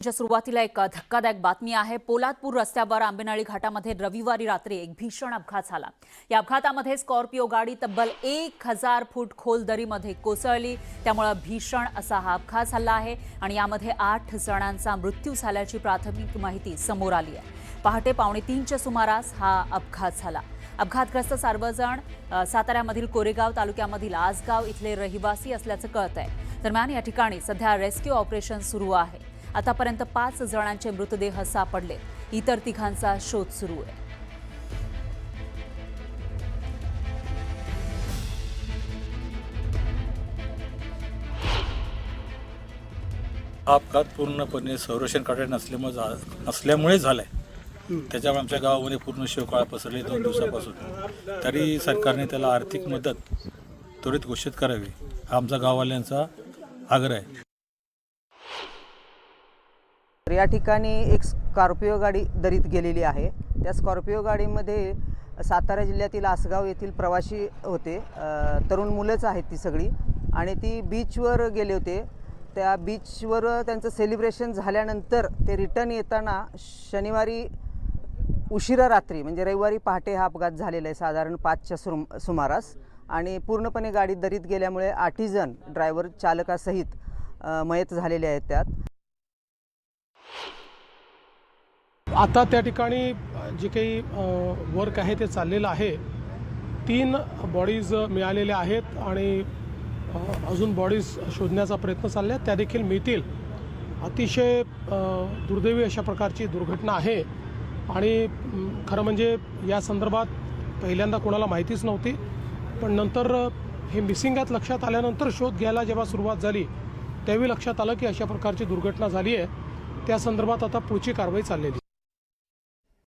च्या सुरुवातीला एक धक्कादायक बातमी आहे। पोलादपूर रस्त्यावर आंबेनळी घाटामध्ये रविवारी रात्री एक भीषण अपघात झाला। या अपघातामध्ये स्कॉर्पिओ गाडी तब्बल 1000 फूट खोल दरीमध्ये कोसळली। त्यामुळे भीषण असा हा अपघात झाला आहे आणि यामध्ये 8 जणांचा मृत्यू झाल्याची प्राथमिक माहिती समोर आली आहे। पहाटे 2:45च्या सुमारास हा अपघात झाला। अपघातग्रस्त सर्वजण साताऱ्यामधील कोरेगाव तालुक्यामधील आसगाव इथले रहिवासी असल्याचं कळतंय। दरम्यान या ठिकाणी सध्या रेस्क्यू ऑपरेशन सुरू आहे। आतापर्यंत 5 जणांचे मृतदेह सापडले, इतर 3घांचा शोध सुरू आहे। अपघात पूर्णपणे संरक्षण कार्य नसल्यामुळे झालाय। त्याच्यामुळे आमच्या गावामध्ये पूर्ण शेवकाळ पसरले 2 दिवसापासून। तरी सरकारने त्याला आर्थिक मदत त्वरित घोषित करावी हा आमचा गाववाल्यांचा आग्रह आहे। या ठिकाणी एक स्कॉर्पिओ गाडी दरीत गेलेली आहे। त्या स्कॉर्पिओ गाडीमध्ये सातारा जिल्ह्यातील आसगाव येथील प्रवासी होते। तरुण मुलंच आहेत ती सगळी आणि ती बीचवर गेले होते। त्या बीचवर त्यांचं सेलिब्रेशन झाल्यानंतर ते रिटर्न येताना शनिवारी उशिरा रात्री म्हणजे रविवारी पहाटे हा अपघात झालेला आहे, साधारण 5च्या सुमारास। आणि पूर्णपणे गाडी दरीत गेल्यामुळे 8 जण ड्रायव्हर चालकासहित मयत झालेले आहेत। त्यात आता त्या ठिकाणी जे काही वर्क आहे ते चाललेलं आहे। 3 बॉडीज मिळालेल्या आहेत आणि अजून बॉडीज शोधण्याचा प्रयत्न चालला आहे, त्या देखील मिळतील। अतिशय दुर्दैवी अशा प्रकारची दुर्घटना आहे आणि खरं म्हणजे या संदर्भात पहिल्यांदा कोणाला माहितीच नव्हती, पण नंतर हे मिसिंग आहेत लक्षात आल्यानंतर शोध घ्यायला जेव्हा सुरुवात झाली त्यावेळी लक्षात आलं की अशा प्रकारची दुर्घटना झाली आहे। त्या संदर्भात आता पुढची कारवाई चाललेली आहे।